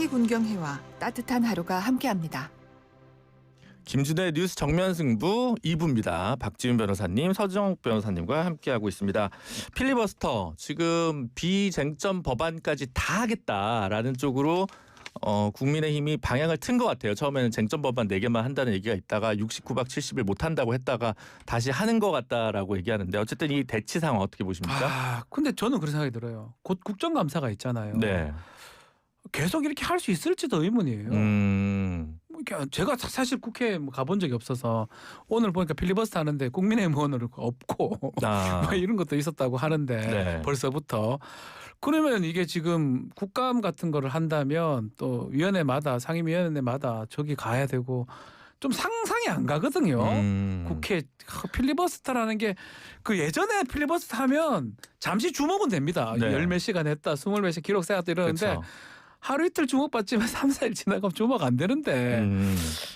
군경회와 따뜻한 하루가 함께합니다. 김준의 뉴스 정면 승부 2부입니다. 박지훈 변호사님, 서정욱 변호사님과 함께하고 있습니다. 필리버스터 지금 비쟁점 법안까지 다 하겠다라는 쪽으로 국민의힘이 방향을 튼 것 같아요. 처음에는 쟁점 법안 4개만 한다는 얘기가 있다가 69박 70일 못한다고 했다가 다시 하는 것 같다라고 얘기하는데 어쨌든 이 대치 상황 어떻게 보십니까? 근데 저는 그런 생각이 들어요. 곧 국정감사가 있잖아요. 네. 계속 이렇게 할 수 있을지도 의문이에요. 제가 사실 국회에 가본 적이 없어서 오늘 보니까 필리버스터 하는데 국민의힘 의원은 없고 뭐 이런 것도 있었다고 하는데 네. 벌써부터. 그러면 이게 지금 국감 같은 거를 한다면 또 위원회마다 상임위원회마다 저기 가야 되고 좀 상상이 안 가거든요. 국회 필리버스터라는 게 그 예전에 필리버스터 하면 잠시 주목은 됩니다. 네. 10몇 시간 했다, 20몇 시간 기록 세웠다 이러는데 그쵸. 하루 이틀 주목받지만 3, 4일 지나가면 주목 안 되는데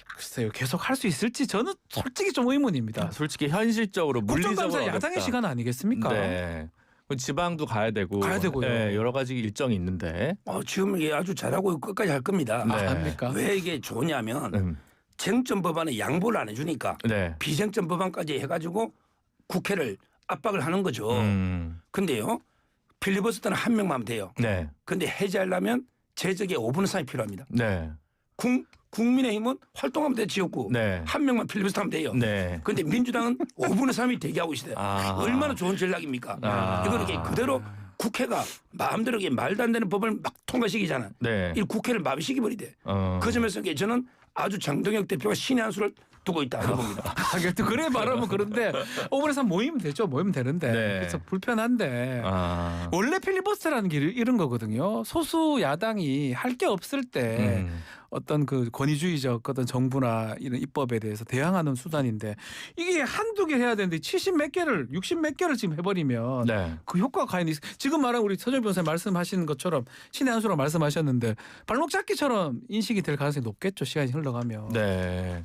글쎄요. 계속 할 수 있을지 저는 솔직히 좀 의문입니다. 솔직히 현실적으로 물리적으로 국정감사 어렵다. 야당의 시간 아니겠습니까? 네. 지방도 가야 되고요. 네, 여러 가지 일정이 있는데. 지금 이게 아주 잘하고 끝까지 할 겁니다. 네. 합니까? 왜 이게 좋냐면 쟁점 법안에 양보를 안 해주니까 네. 비쟁점 법안까지 해가지고 국회를 압박을 하는 거죠. 근데요. 필리버스터는 한 명만 하면 돼요. 네. 근데 해제하려면 제적에 5분 이상이 필요합니다. 네. 국민의힘은 활동하면 돼 지역구. 네. 한 명만 필리버스터 하면 돼요. 네. 근데 민주당은 5분 이상이 대기하고 있어요. 얼마나 좋은 전략입니까? 이거 이렇게 그대로 국회가 마음대로 말도 안 되는 법을 막 통과시키잖아. 네. 이 국회를 마비시키버리대. 그 점에서 저는 아주 장동혁 대표가 신의 한 수를 두고 있다 이렇게 봅니다. 또 그래 말하면 그런데 5분에서 3 모이면 되죠. 모이면 되는데 네. 그래서 불편한데 원래 필리버스터라는 게 이런 거거든요. 소수 야당이 할 게 없을 때 어떤 그 권위주의적 어떤 정부나 이런 입법에 대해서 대항하는 수단인데 이게 한두 개 해야 되는데 70 몇 개를 60 몇 개를 지금 해버리면 네. 그 효과가 과연 지금 말한 우리 서정 변호사님 말씀하시는 것처럼 신의 한 수라고 말씀하셨는데 발목 잡기처럼 인식이 될 가능성이 높겠죠. 시간이 흘러가면. 네.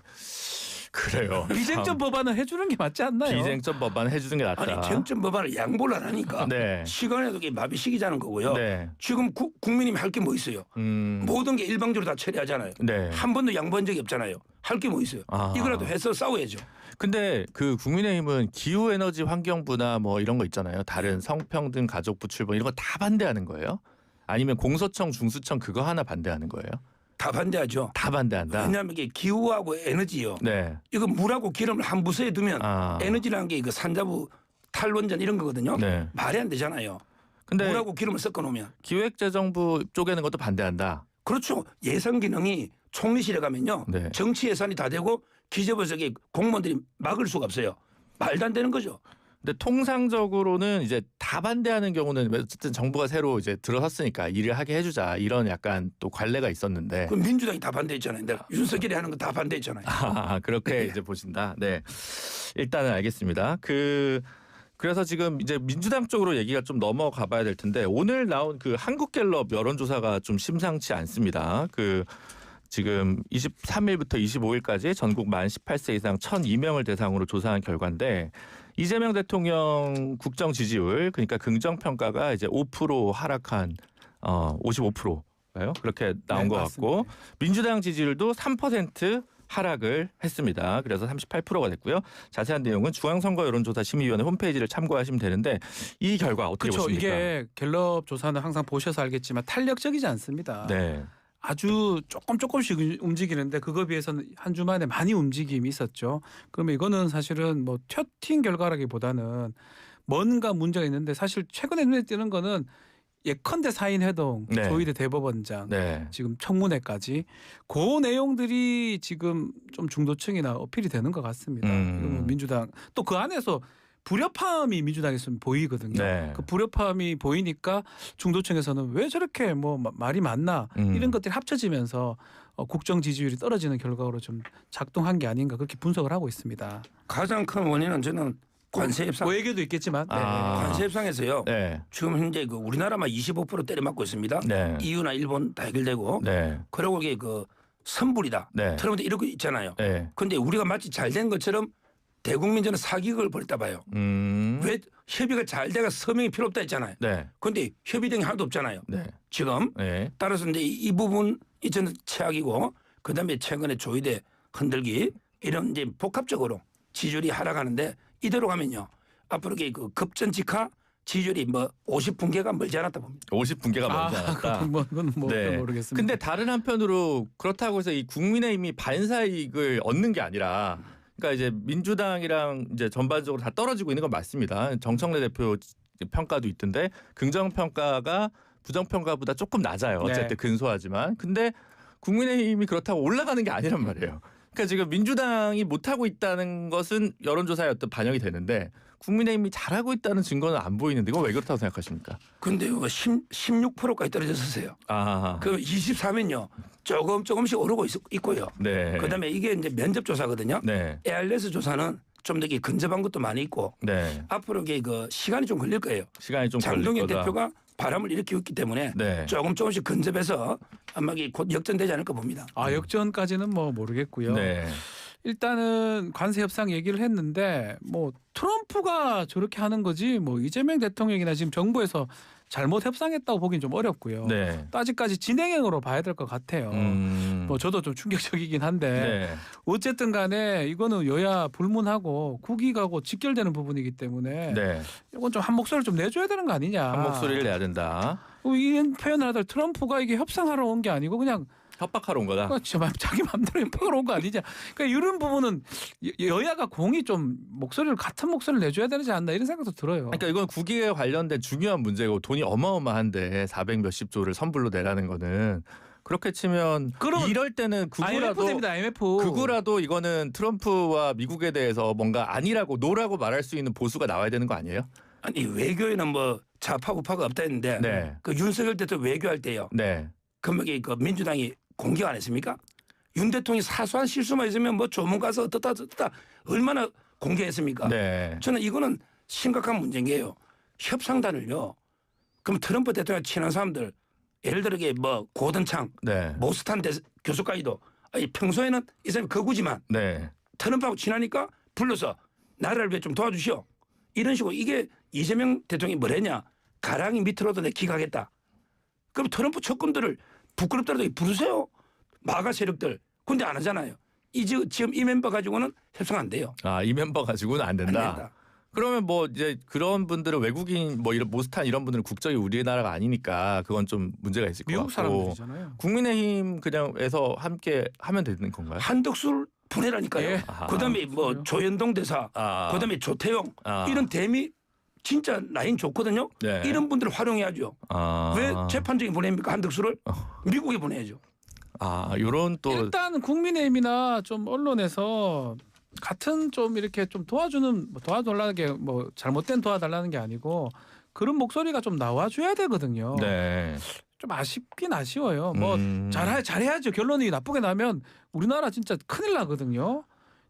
그래요. 비쟁점 법안은 해주는 게 맞지 않나요? 비쟁점 법안 해주는 게 낫다. 아니 쟁점 법안을 양보를 안 하니까 네. 시간에도 마비시키자는 거고요. 네. 지금 국민님이 할 게 뭐 있어요? 모든 게 일방적으로 다 처리하잖아요. 네. 한 번도 양보한 적이 없잖아요. 할 게 뭐 있어요? 이거라도 해서 싸워야죠. 근데 그 국민의힘은 기후에너지 환경부나 뭐 이런 거 있잖아요. 다른 성평등 가족부 출범 이런 거 다 반대하는 거예요? 아니면 공소청 중수청 그거 하나 반대하는 거예요? 다 반대하죠. 다 반대한다. 왜냐하면 이게 기후하고 에너지요. 네. 이거 물하고 기름을 한 부서에 두면 에너지라는 게 이거 산자부 탈원전 이런 거거든요. 네. 말이 안 되잖아요. 근데 물하고 기름을 섞어 놓으면. 기획재정부 쪼개는 것도 반대한다. 그렇죠. 예산 기능이 총리실에 가면요. 네. 정치 예산이 다 되고 기재부석에 공무원들이 막을 수가 없어요. 말도 안 되는 거죠. 근데 통상적으로는 이제 다 반대하는 경우는 어쨌든 정부가 새로 이제 들어섰으니까 일을 하게 해주자 이런 약간 또 관례가 있었는데. 그럼 민주당이 다 반대했잖아요. 내가 윤석열이 하는 거 다 반대했잖아요. 그렇게 네. 이제 보신다. 네. 일단은 알겠습니다. 그래서 지금 이제 민주당 쪽으로 얘기가 좀 넘어가 봐야 될 텐데 오늘 나온 그 한국갤럽 여론조사가 좀 심상치 않습니다. 지금 23일부터 25일까지 전국 만 18세 이상 1,002명을 대상으로 조사한 결과인데 이재명 대통령 국정 지지율 그러니까 긍정 평가가 이제 5% 하락한 55%예요. 그렇게 나온 것 같고 민주당 지지율도 3% 하락을 했습니다. 그래서 38%가 됐고요. 자세한 내용은 중앙선거 여론조사 심의위원회 홈페이지를 참고하시면 되는데 이 결과 어떻게 그렇죠. 보십니까? 이게 갤럽 조사는 항상 보셔서 알겠지만 탄력적이지 않습니다. 네. 아주 조금씩 움직이는데 그거에 비해서는 한 주 만에 많이 움직임이 있었죠. 그러면 이거는 사실은 뭐 튀어팅 결과라기보다는 뭔가 문제가 있는데 사실 최근에 눈에 띄는 거는 예컨대 사인회동, 네. 조희대 대법원장, 네. 지금 청문회까지 그 내용들이 지금 좀 중도층이나 어필이 되는 것 같습니다. 그러면 민주당 또 그 안에서 불협화음이 민주당에서는 보이거든요. 네. 그 불협화음이 보이니까 중도층에서는 왜 저렇게 뭐 말이 많나 이런 것들이 합쳐지면서 국정 지지율이 떨어지는 결과로 좀 작동한 게 아닌가 그렇게 분석을 하고 있습니다. 가장 큰 원인은 저는 관세 협상. 외교도 있겠지만 관세 협상에서요. 네. 지금 현재 우리나라만 25% 때려맞고 있습니다. 네. EU나 일본 다 해결되고. 네. 그리고 이게 선불이다. 네. 트럼프 이러고 있잖아요. 네. 그런데 우리가 마치 잘 된 것처럼 대국민전은 사기극을 벌였다 봐요. 왜 협의가 잘 돼가 서명이 필요 없다 했잖아요. 네. 그런데 협의 등이 하나도 없잖아요. 네. 지금 네. 따라서 이제 이 부분이 저는 최악이고 그다음에 최근에 조의대 흔들기 이런 이제 복합적으로 지지율이 하락하는데 이대로 가면요 앞으로 그 급전직하 지지율이 뭐 50분계가 멀지 않았다 봅니다. 50분계가 멀지 않았다. 그건 네. 모르겠습니다. 근데 다른 한편으로 그렇다고 해서 이 국민의힘이 반사이익을 얻는 게 아니라 그러니까 이제 민주당이랑 이제 전반적으로 다 떨어지고 있는 건 맞습니다. 정청래 대표 평가도 있던데 긍정 평가가 부정 평가보다 조금 낮아요. 어쨌든 네. 근소하지만. 근데 국민의힘이 그렇다고 올라가는 게 아니란 말이에요. 그러니까 지금 민주당이 못하고 있다는 것은 여론조사에 어떤 반영이 되는데 국민의힘이 잘하고 있다는 증거는 안 보이는데 이건 왜 그렇다고 생각하십니까? 근데 16%까지 떨어졌었어요. 아, 그 24면요 조금씩 오르고 있고요. 네. 그다음에 이게 이제 면접 조사거든요. 네. ARS 조사는 좀 되게 근접한 것도 많이 있고 네. 앞으로 이게 그 시간이 좀 걸릴 거예요. 시간이 좀 걸릴 장동현 거다. 대표가 바람을 일으키고 있기 때문에 네. 조금씩 근접해서 아마 이게 곧 역전되지 않을까 봅니다. 역전까지는 뭐 모르겠고요. 네. 일단은 관세 협상 얘기를 했는데 뭐 트럼프가 저렇게 하는 거지 뭐 이재명 대통령이나 지금 정부에서 잘못 협상했다고 보기는 좀 어렵고요. 네. 또 아직까지 진행형으로 봐야 될 것 같아요. 뭐 저도 좀 충격적이긴 한데 네. 어쨌든 간에 이거는 여야 불문하고 국익하고 직결되는 부분이기 때문에 네. 이건 좀 한 목소리를 좀 내줘야 되는 거 아니냐. 한 목소리를 내야 된다. 이런 표현을 하다 트럼프가 이게 협상하러 온 게 아니고 그냥 협박하러 온 거다. 자기 마음대로 협박을 온 거 아니냐. 그러니까 이런 부분은 여야가 공이 좀 같은 목소리를 내줘야 되지 않나 이런 생각도 들어요. 그러니까 이건 국익에 관련된 중요한 문제고 돈이 어마어마한데 400 몇십 조를 선불로 내라는 거는 그렇게 치면 그럼 이럴 때는 IMF 됩니다. IMF. 극우라도 이거는 트럼프와 미국에 대해서 뭔가 아니라고 노라고 말할 수 있는 보수가 나와야 되는 거 아니에요? 아니 외교에는 뭐 좌파 우파가 없다 했는데 네. 그 윤석열 대통령 외교할 때요. 네. 금액이 그 민주당이 공격 안 했습니까? 윤 대통령이 사소한 실수만 있으면 뭐 조문 가서 어떻다 얼마나 공개했습니까? 네. 저는 이거는 심각한 문제인 게요. 협상단을요. 그럼 트럼프 대통령 친한 사람들 예를 들어 뭐 고든창, 네. 모스탄 교수까지도 아니 평소에는 이 사람이 거구지만 네. 트럼프하고 친하니까 불러서 나라를 위해 좀 도와주시오. 이런 식으로 이게 이재명 대통령이 뭐랬냐. 가랑이 밑으로도 내 기각했다. 그럼 트럼프 측근들을 부끄럽더라도 부르세요. 마가 세력들. 근데 안 하잖아요. 지금 이 멤버 가지고는 협상 안 돼요. 아, 이 멤버 가지고는 안 안 된다. 된다. 그러면 뭐 이제 그런 분들은 외국인 뭐 이런 모스탄 이런 분들은 국적이 우리나라가 아니니까 그건 좀 문제가 있을 것 미국 같고. 사람들이잖아요. 국민의힘 그냥에서 함께 하면 되는 건가요? 한덕수를 보내라니까요. 예. 그다음에 뭐 그래요? 조현동 대사, 아. 그다음에 조태용 아. 이런 대미 진짜 라인 좋거든요. 네. 이런 분들을 활용해야죠. 아. 왜 재판정에 보냅니까 한덕수를? 미국에 보내야죠. 아, 요런 또 일단 국민의힘이나 좀 언론에서 같은 좀 이렇게 좀 도와주는 뭐 도와달라는 게 뭐 잘못된 도와달라는 게 아니고 그런 목소리가 좀 나와줘야 되거든요. 네. 좀 아쉽긴 아쉬워요. 뭐 잘 잘해야죠. 결론이 나쁘게 나면 우리나라 진짜 큰일 나거든요.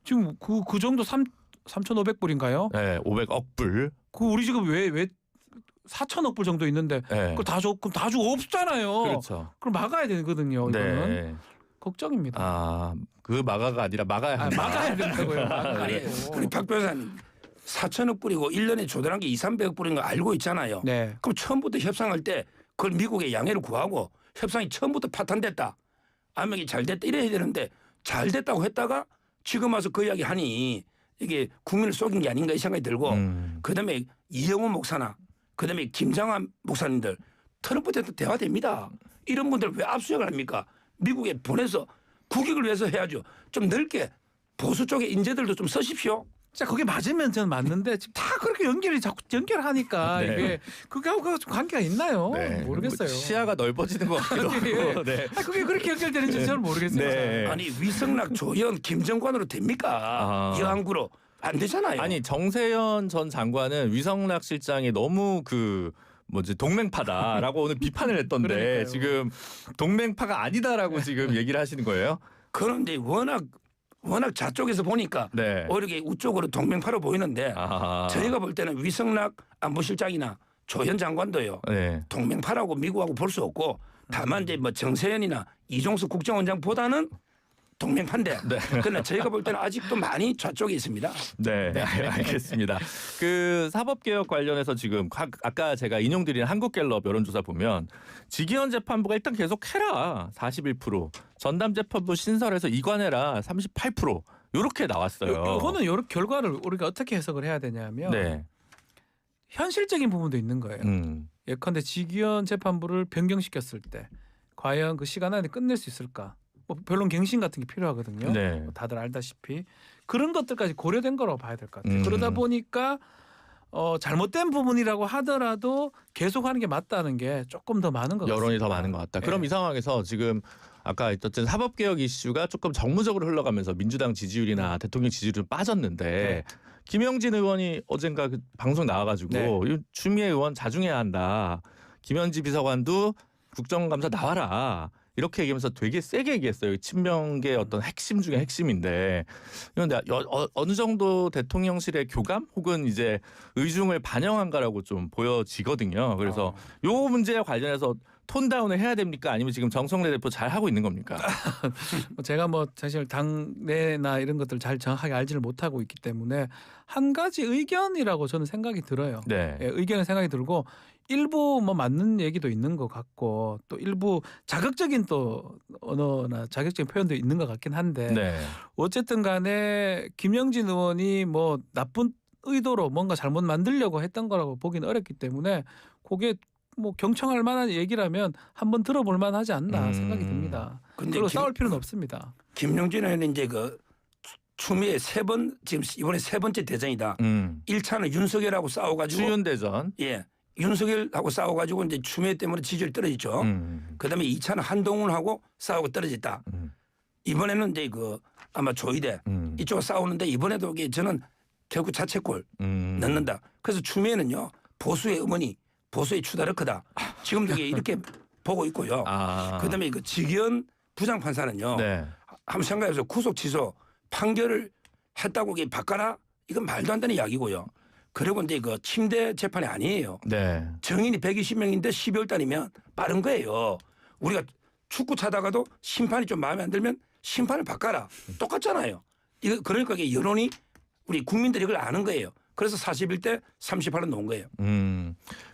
지금 그 정도 3,500불인가요? 네, 500억 불. 그 우리 지금 왜 4천억 불 정도 있는데 네. 그걸 그럼 다 주고 없잖아요. 그렇죠. 그럼 막아야 되거든요. 이거는 네. 걱정입니다. 아, 그 마가가 아니라 막아야 한다. 막아야 된다고요. 막아야 아니, 되고. 우리 박 변호사님 4천억 불이고 1년에 조달한 게 200~300억 불인 거 알고 있잖아요. 네. 그럼 처음부터 협상할 때 그걸 미국에 양해를 구하고 협상이 처음부터 파탄됐다. 암명이 잘 됐다 이래야 되는데 잘 됐다고 했다가 지금 와서 그 이야기 하니 이게 국민을 속인 게 아닌가 이 생각이 들고 그다음에 이영호 목사나 그다음에 김장한 목사님들 트럼프 대통령 대화됩니다. 이런 분들 왜 압수수색을 합니까? 미국에 보내서 국익을 위해서 해야죠. 좀 넓게 보수 쪽의 인재들도 좀 쓰십시오. 자, 그게 맞으면 저는 맞는데 지금 다 그렇게 자꾸 연결하니까 네. 이게 그거하고 좀 관계가 있나요? 네. 모르겠어요. 시야가 넓어지는 것 같기도 하고. 네. 그게 그렇게 연결되는지 저는 모르겠어요. 네. 아니 위성락 조연 김정관으로 됩니까? 아. 여항구로 안 되잖아요. 아니 정세현 전 장관은 위성락 실장이 너무 동맹파다라고 오늘 비판을 했던데 그러니까요. 지금 동맹파가 아니다라고 지금 얘기를 하시는 거예요? 그런데 워낙 좌쪽에서 보니까 네. 오히려 우쪽으로 동맹파로 보이는데 아. 저희가 볼 때는 위성락 안보실장이나 조현 장관도요. 네. 동맹파라고 미국하고 볼 수 없고 다만 이제 뭐 정세현이나 이종석 국정원장보다는 동맹판대. 네. 그러나 저희가 볼 때는 아직도 많이 좌쪽에 있습니다. 네, 알겠습니다. 그 사법개혁 관련해서 지금 아까 제가 인용드린 한국갤럽 여론조사 보면 지기현 재판부가 일단 계속 해라 41%, 전담재판부 신설해서 이관해라 38% 이렇게 나왔어요. 이거는 이렇게 결과를 우리가 어떻게 해석을 해야 되냐면 네. 현실적인 부분도 있는 거예요. 예컨대 지기현 재판부를 변경시켰을 때 과연 그 시간 안에 끝낼 수 있을까? 뭐 변론 갱신 같은 게 필요하거든요. 네. 뭐 다들 알다시피 그런 것들까지 고려된 거라고 봐야 될 것 같아요. 그러다 보니까 잘못된 부분이라고 하더라도 계속하는 게 맞다는 게 조금 더 많은 것 같습니다. 여론이 더 많은 것 같다. 그럼 네. 이 상황에서 지금 아까 어쨌든 사법개혁 이슈가 조금 정무적으로 흘러가면서 민주당 지지율이나 대통령 지지율은 빠졌는데 네. 김영진 의원이 어젠가 그 방송 나와가지고 네. 이 추미애 의원 자중해야 한다. 김현지 비서관도 국정감사 나와라. 이렇게 얘기하면서 되게 세게 얘기했어요. 친명계의 어떤 핵심 중에 핵심인데 그런데 어느 정도 대통령실의 교감 혹은 이제 의중을 반영한가라고 좀 보여지거든요. 그래서 요 문제와 관련해서 톤다운을 해야 됩니까? 아니면 지금 정성래 대표 잘 하고 있는 겁니까? 제가 뭐 사실 당내나 이런 것들 잘 정확하게 알지를 못하고 있기 때문에 한 가지 의견이라고 저는 생각이 들어요. 네. 예, 의견은 생각이 들고 일부 뭐 맞는 얘기도 있는 것 같고 또 일부 자극적인 또 언어나 자극적인 표현도 있는 것 같긴 한데 네. 어쨌든 간에 김영진 의원이 뭐 나쁜 의도로 뭔가 잘못 만들려고 했던 거라고 보기는 어렵기 때문에 그게 뭐 경청할 만한 얘기라면 한번 들어볼 만하지 않나 생각이 듭니다. 근데 그리고 싸울 필요는 없습니다. 김용진 의원은 이제 그 추미애 지금 이번에 세 번째 대전이다. 1차는 윤석열하고 싸워가지고 추윤대전. 예. 윤석열하고 싸워가지고 이제 추미애 때문에 지지율이 떨어졌죠. 그다음에 2차는 한동훈하고 싸우고 떨어졌다. 이번에는 이제 그 아마 조이대 이쪽과 싸우는데 이번에도 이게 저는 결국 자책골 넣는다. 그래서 추미애는요 보수의 어머니, 보수의 추다르크다. 지금도 이렇게 보고 있고요. 그다음에 그 지기현 부장판사는요. 네. 한번 생각해서 구속 취소 판결을 했다고 이게 바꿔라? 이건 말도 안 되는 이야기고요. 그리고 이제 그 침대 재판이 아니에요. 네. 정인이 120명인데 12월 달이면 빠른 거예요. 우리가 축구 차다가도 심판이 좀 마음에 안 들면 심판을 바꿔라. 똑같잖아요. 이거 그러니까 이게 여론이 우리 국민들이 이걸 아는 거예요. 그래서 41대 38로 놓은 거예요.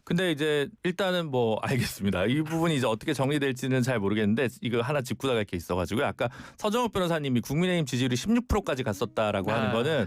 근데 이제 일단은 뭐 알겠습니다. 이 부분이 이제 어떻게 정리될지는 잘 모르겠는데 이거 하나 짚고 나갈 게 있어가지고요. 아까 서정욱 변호사님이 국민의힘 지지율이 16%까지 갔었다라고 하는 거는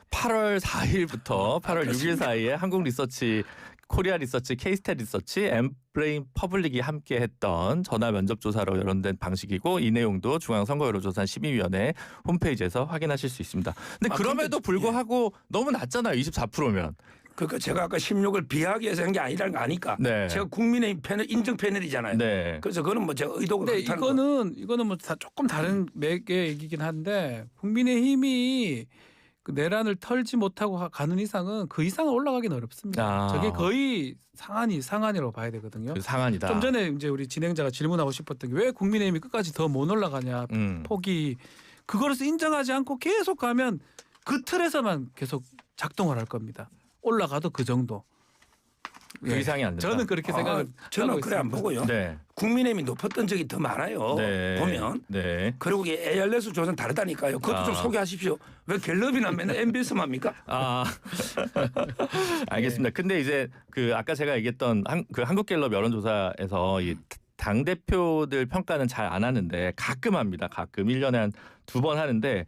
8월 4일부터 8월 6일 사이에 한국 리서치, 코리아 리서치, K스탯 리서치, 엠브레인 퍼블릭이 함께 했던 전화 면접 조사로 여론된 방식이고 이 내용도 중앙선거여론조사 심의위원회 홈페이지에서 확인하실 수 있습니다. 근데 그럼에도 불구하고 너무 낮잖아요. 24%면. 그러니까 제가 아까 16을 비하하기 위해서 한 게 아니라는 거 아니까. 네. 제가 국민의힘 패널 인정 패널이잖아요. 네. 그래서 그거는 뭐 제가 의도가 근데 그렇다는 이거는 뭐 다 조금 다른 맥의 얘기긴 한데 국민의힘이 그 내란을 털지 못하고 가는 이상은 그 이상은 올라가기는 어렵습니다. 저게 거의 상한이라고 봐야 되거든요. 그 상한이다. 좀 전에 이제 우리 진행자가 질문하고 싶었던 게 왜 국민의힘이 끝까지 더 못 올라가냐 폭이 그거를 인정하지 않고 계속 가면 그 틀에서만 계속 작동을 할 겁니다. 올라가도 그 정도. 그 이상이 안 된다. 저는 그렇게 생각을 저는 하고 그래 안 있습니다. 보고요. 네. 국민의힘이 높았던 적이 더 많아요. 네. 보면. 네. 그리고 이게 ARS 조사는 다르다니까요. 그것도 좀 소개하십시오. 왜 갤럽이나 맨날 MBS만 합니까? 알겠습니다. 근데 이제 그 아까 제가 얘기했던 그 한국갤럽 여론조사에서 이 당 대표들 평가는 잘 안 하는데 가끔 합니다. 가끔 1년에 한 2번 하는데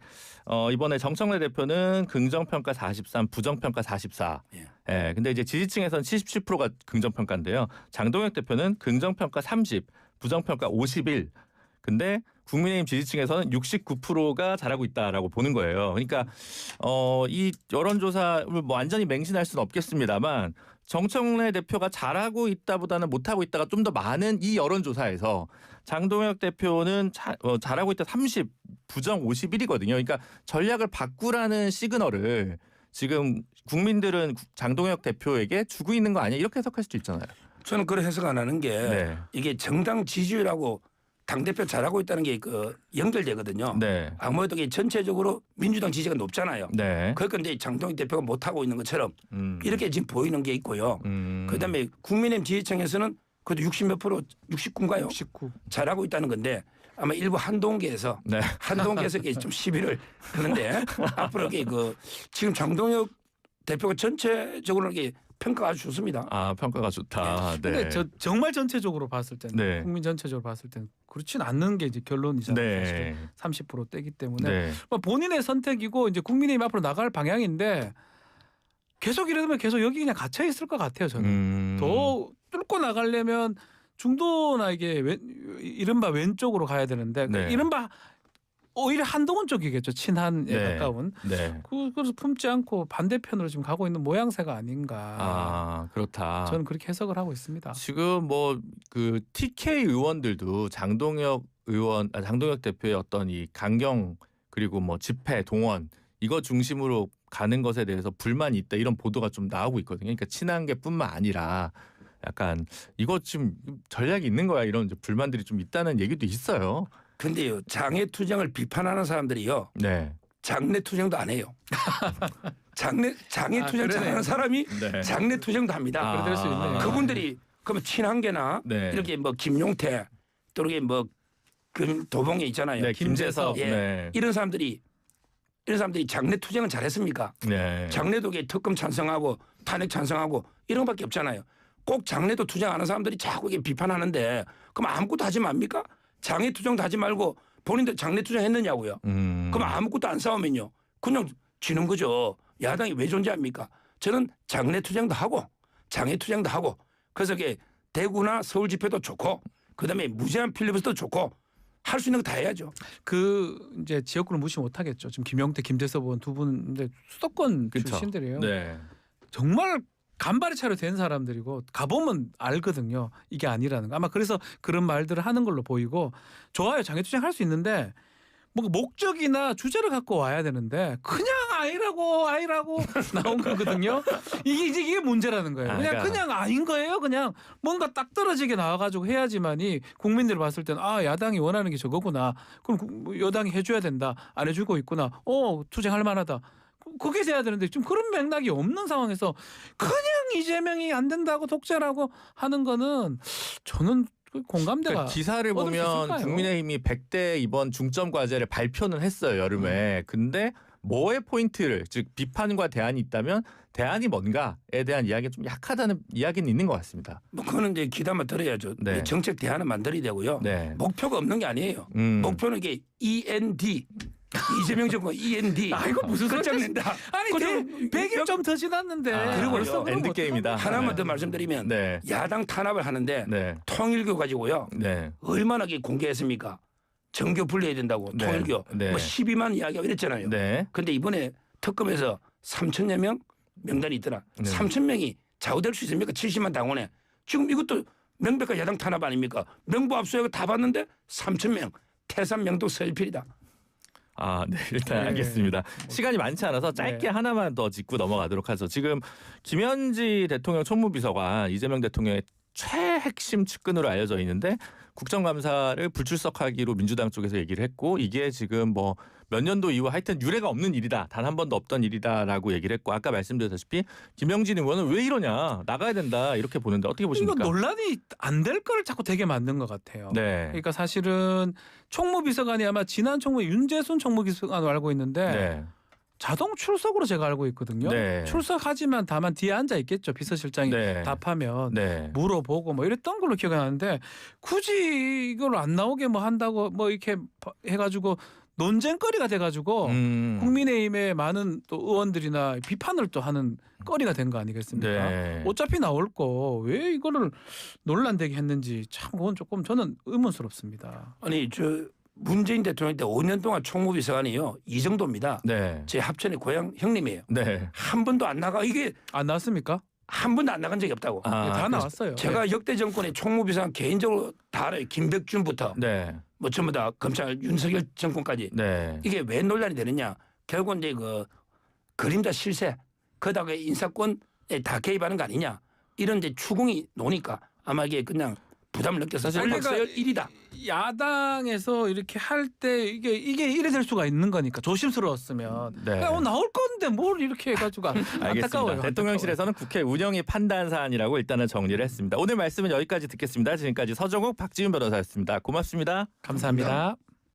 이번에 정청래 대표는 긍정평가 43, 부정평가 44. 예. 근데 이제 지지층에서는 77%가 긍정평가인데요. 장동혁 대표는 긍정평가 30, 부정평가 51. 근데 국민의힘 지지층에서는 69%가 잘하고 있다라고 보는 거예요. 그러니까 이 여론조사를 뭐 완전히 맹신할 수는 없겠습니다만 정청래 대표가 잘하고 있다보다는 못하고 있다가 좀 더 많은 이 여론조사에서 장동혁 대표는 잘하고 있다 30, 부정 51이거든요. 그러니까 전략을 바꾸라는 시그널을 지금 국민들은 장동혁 대표에게 주고 있는 거 아니야? 이렇게 해석할 수도 있잖아요. 저는 그런 해석 안 하는 게 이게 정당 지지율하고 당대표 잘하고 있다는 게 그 연결되거든요. 네. 아무래도 이게 전체적으로 민주당 지지가 높잖아요. 네. 그러니까 이제 장동혁 대표가 못하고 있는 것처럼 이렇게 지금 보이는 게 있고요. 그다음에 국민의힘 지지층에서는 그래도 60몇 프로, 69인가요? 69. 잘하고 있다는 건데 아마 일부 한동계에서 네. 이게 좀 시비를 하는데 앞으로 이게 지금 장동혁 대표가 전체적으로 이게 평가가 아주 좋습니다. 아, 평가가 좋다. 네. 근데 정말 전체적으로 봤을 때는 네. 국민 전체적으로 봤을 때는 그렇진 않는 게 이제 결론이잖아요. 사실은 네. 30%대기 때문에 네. 본인의 선택이고 이제 국민의힘 앞으로 나갈 방향인데 계속 이러면 계속 여기 그냥 갇혀 있을 것 같아요. 저는 더 뚫고 나가려면 중도나 이게 이른바 왼쪽으로 가야 되는데 네. 이른바 오히려 한동훈 쪽이겠죠. 친한에 네. 가까운. 네. 그래서 품지 않고 반대편으로 지금 가고 있는 모양새가 아닌가. 아, 그렇다. 저는 그렇게 해석을 하고 있습니다. 지금 뭐 그 TK 의원들도 장동혁 대표의 어떤 이 강경 그리고 뭐 집회 동원 이거 중심으로 가는 것에 대해서 불만이 있다 이런 보도가 좀 나오고 있거든요. 그러니까 친한계뿐만 아니라 약간 이거 지금 전략이 있는 거야 이런 불만들이 좀 있다는 얘기도 있어요. 근데요 장애 투쟁을 비판하는 사람들이요 네. 장내 투쟁도 안 해요. 장애 투쟁 잘하는 사람이 네. 장내 투쟁도 합니다. 그래 될 수 있네요. 그분들이 그러면 친한계나 네. 이렇게 뭐 김용태 또 이렇게 뭐 도봉에 있잖아요. 네, 김재섭. 예. 네. 이런 사람들이 장내 투쟁은 잘했습니까? 네. 장내도 특검 찬성하고 탄핵 찬성하고 이런 것밖에 없잖아요. 꼭 장내도 투쟁하는 사람들이 자꾸 이게 비판하는데 그럼 아무것도 하지 맙니까? 장애 투쟁도 하지 말고 본인들 장내 투쟁했느냐고요. 그럼 아무것도 안 싸우면요. 그냥 지는 거죠. 야당이 왜 존재합니까? 저는 장내 투쟁도 하고 장애 투쟁도 하고 그래서 이게 대구나 서울 집회도 좋고 그다음에 무제한 필리버스도 좋고 할 수 있는 거 다 해야죠. 이제 지역구를 무시 못하겠죠. 지금 김영태, 김재섭 의원 두 분인데 수도권 그쵸. 출신들이에요. 네. 정말 간발의 차로 된 사람들이고 가보면 알거든요. 이게 아니라는 거. 아마 그래서 그런 말들을 하는 걸로 보이고 좋아요. 장애투쟁 할 수 있는데 뭐 목적이나 주제를 갖고 와야 되는데 그냥 아이라고 나온 거거든요. 이게 문제라는 거예요. 그냥 아닌 거예요. 그냥 뭔가 딱 떨어지게 나와가지고 해야지만이 국민들이 봤을 때는 야당이 원하는 게 저거구나. 그럼 여당이 해줘야 된다. 안 해주고 있구나. 투쟁할 만하다. 그게 돼야 되는데 지금 그런 맥락이 없는 상황에서 그냥 이재명이 안 된다고 독재라고 하는 거는 저는 공감대가 그러니까 기사를 얻을 수 보면 있을까요? 국민의힘이 100대 이번 중점 과제를 발표는 했어요 여름에. 근데 뭐의 포인트를 즉 비판과 대안이 있다면 대안이 뭔가에 대한 이야기가 좀 약하다는 이야기는 있는 것 같습니다. 뭐 그거는 이제 귀담아 들어야죠. 네. 정책 대안을 만들어야 되고요. 네. 목표가 없는 게 아니에요. 목표는 이게 END 이재명 정권 END. 이거 무슨 끝장낸다. 아니 100일 좀 더 지났는데 그리고요. 벌써 그럼 엔드게임이다. 하나만 네. 더 말씀드리면 네. 야당 탄압을 하는데 네. 통일교 가지고요. 네. 얼마나 공개했습니까? 정교 분리해야 된다고 네. 통일교 네. 뭐 12만 이야기하고 이랬잖아요. 네. 근데 이번에 특검에서 3천여 명 명단이 있더라. 네. 3천 명이 좌우될 수 있습니까? 70만 당원에. 지금 이것도 명백한 야당 탄압 아닙니까? 명부 압수해서 다 봤는데 3천 명. 태산 명동 서일필이다. 네, 일단 네. 알겠습니다. 시간이 많지 않아서 짧게 네. 하나만 더 짚고 넘어가도록 하죠. 지금 김현지 대통령 총무비서관 이재명 대통령의 최핵심 측근으로 알려져 있는데 국정감사를 불출석하기로 민주당 쪽에서 얘기를 했고 이게 지금 뭐 몇 년도 이후 하여튼 유례가 없는 일이다. 단 한 번도 없던 일이다라고 얘기를 했고 아까 말씀드렸다시피 김영진 의원은 왜 이러냐 나가야 된다 이렇게 보는데 어떻게 보십니까? 이건 논란이 안 될 걸 자꾸 되게 만든 것 같아요. 네. 그러니까 사실은 총무비서관이 아마 지난 총무 윤재순 총무비서관으로 알고 있는데 네. 자동 출석으로 제가 알고 있거든요. 네. 출석하지만 다만 뒤에 앉아 있겠죠. 비서실장이 네. 답하면 네. 물어보고 뭐 이랬던 걸로 기억이 나는데 굳이 이걸 안 나오게 뭐 한다고 뭐 이렇게 해가지고 논쟁거리가 돼가지고 국민의힘의 많은 또 의원들이나 비판을 또 하는 거리가 된 거 아니겠습니까? 네. 어차피 나올 거 왜 이거를 논란되게 했는지 참 그건 조금 저는 의문스럽습니다. 아니 문재인 대통령 때 5년 동안 총무비서관이요. 이 정도입니다. 네. 제 합천의 고향 형님이에요. 네. 한 번도 안 나가. 이게 안 나왔습니까? 한 번도 안 나간 적이 없다고. 다 그래서- 나왔어요. 제가 역대 정권의 총무비서관 개인적으로 다 알아요. 김백준부터 네. 뭐 전부 다 검찰 윤석열 정권까지. 네. 이게 왜 논란이 되느냐. 결국은 이제 그림자 실세 거다가 인사권에 다 개입하는 거 아니냐. 이런 이제 추궁이 노니까 아마 이게 그냥 부담을 느껴서 사실 올렸어요. 1이다. 야당에서 이렇게 할 때 이게 이래 될 수가 있는 거니까 조심스러웠으면 네. 나올 건데 뭘 이렇게 해가지고 안타까워요. 알겠습니다. 대통령실에서는 국회 운영이 판단 사안이라고 일단은 정리를 했습니다. 오늘 말씀은 여기까지 듣겠습니다. 지금까지 서정욱 박지훈 변호사였습니다. 고맙습니다. 감사합니다.